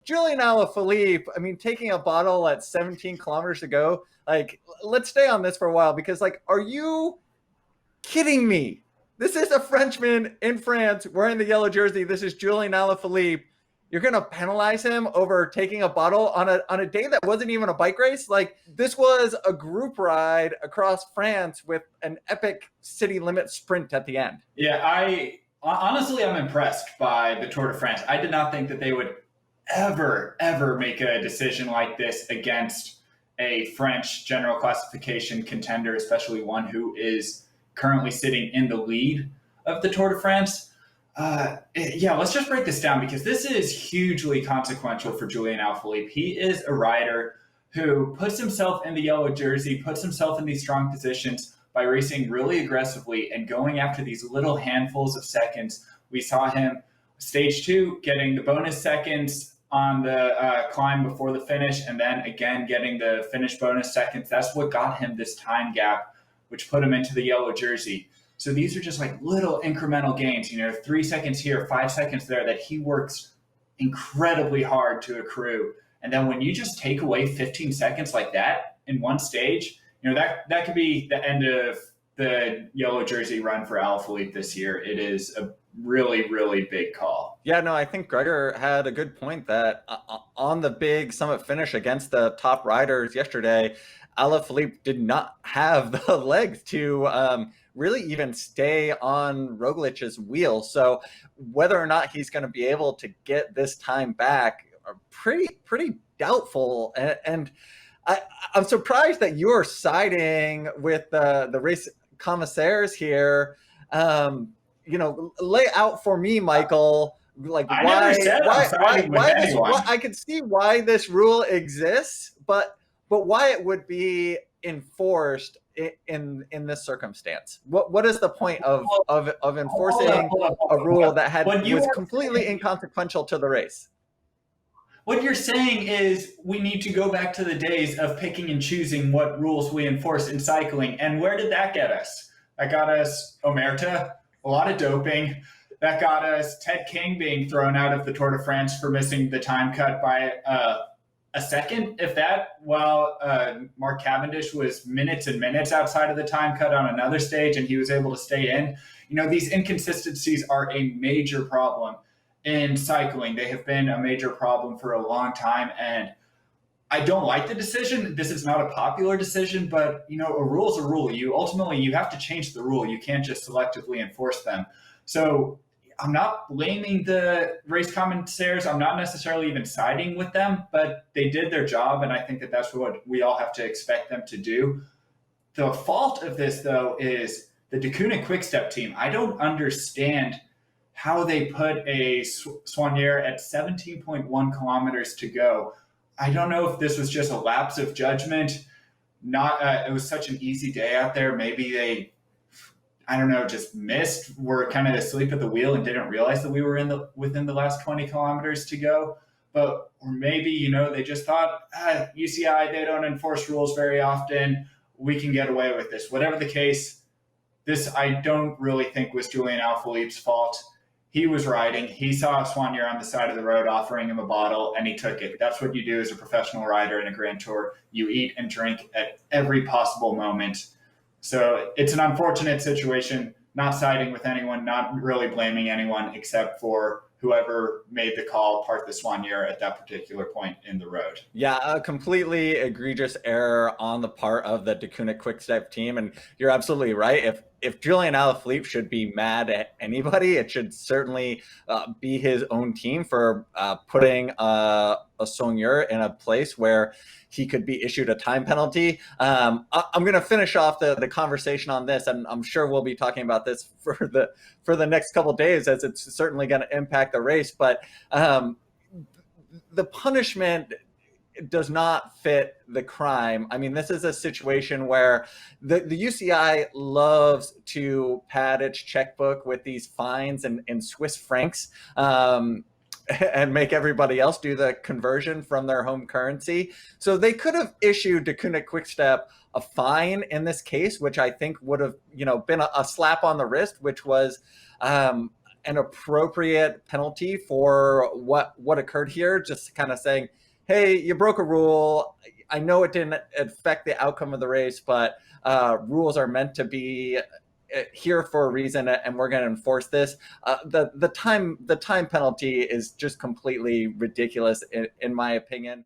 Julian Alaphilippe, I mean, taking a bottle at 17 kilometers to go, like, let's stay on this for a while because, like, are you kidding me? This is a Frenchman in France wearing the yellow jersey. This is Julian Alaphilippe. You're going to penalize him over taking a bottle on a day that wasn't even a bike race? Like, this was a group ride across France with an epic city limit sprint at the end. Yeah, I honestly I'm impressed by the Tour de France. I did not think that they would ever make a decision like this against a French general classification contender, especially one who is currently sitting in the lead of the Tour de France. Yeah, let's just break this down because this is hugely consequential for Julian Alaphilippe. He is a rider who puts himself in the yellow jersey, puts himself in these strong positions by racing really aggressively and going after these little handfuls of seconds. We saw him stage 2 getting the bonus seconds on the climb before the finish, and then again getting the finish bonus seconds. That's what got him this time gap, which put him into the yellow jersey. So these are just like little incremental gains, 3 seconds here, 5 seconds there, that he works incredibly hard to accrue. And then when you just take away 15 seconds like that in one stage, that could be the end of the yellow jersey run for Alaphilippe this year. It is a really big call. Yeah, no, I think Gregor had a good point that on the big summit finish against the top riders yesterday, Alaphilippe did not have the legs to really even stay on Roglic's wheel. So whether or not he's going to be able to get this time back are pretty doubtful. And I'm surprised that you're siding with the race commissaires here. Lay out for me, Michael, like why I can see why this rule exists, but why it would be enforced in this circumstance. What is the point of enforcing a rule that was completely inconsequential to the race? What you're saying is we need to go back to the days of picking and choosing what rules we enforce in cycling. And where did that get us? That got us Omerta, a lot of doping. That got us Ted King being thrown out of the Tour de France for missing the time cut by a second, if that, while Mark Cavendish was minutes and minutes outside of the time cut on another stage and he was able to stay in. These inconsistencies are a major problem in cycling. They have been a major problem for a long time, and I don't like the decision. This is not a popular decision, but a rule is a rule. You have to change the rule. You can't just selectively enforce them. So I'm not blaming the race commissaires. I'm not necessarily even siding with them, but they did their job, and I think that that's what we all have to expect them to do. The fault of this, though, is the Deceuninck Quick-Step team. I don't understand how they put a Soigneur at 17.1 kilometers to go. I don't know if this was just a lapse of judgment. It was such an easy day out there. Maybe they, just missed, were kind of asleep at the wheel and didn't realize that we were within the last 20 kilometers to go. Or maybe, they just thought, UCI, they don't enforce rules very often. We can get away with this. Whatever the case, this I don't really think was Julian Alaphilippe's fault. He was riding. He saw a Soigneur on the side of the road offering him a bottle, and he took it. That's what you do as a professional rider in a Grand Tour. You eat and drink at every possible moment. So it's an unfortunate situation, not siding with anyone, not really blaming anyone except for whoever made the call, park the Soigneur at that particular point in the road. Yeah, a completely egregious error on the part of the Deceuninck Quick-Step team. And you're absolutely right. If Julian Alaphilippe should be mad at anybody, it should certainly be his own team for putting a Soigneur in a place where he could be issued a time penalty. I'm going to finish off the conversation on this, and I'm sure we'll be talking about this for the next couple of days, as it's certainly going to impact the race. But the punishment does not fit the crime. I mean, this is a situation where the UCI loves to pad its checkbook with these fines in Swiss francs. And make everybody else do the conversion from their home currency. So they could have issued Deceuninck Quick-Step a fine in this case, which I think would have, been a slap on the wrist, which was an appropriate penalty for what occurred here. Just kind of saying, hey, you broke a rule. I know it didn't affect the outcome of the race, but rules are meant to be here for a reason, and we're going to enforce this. The time penalty is just completely ridiculous in my opinion.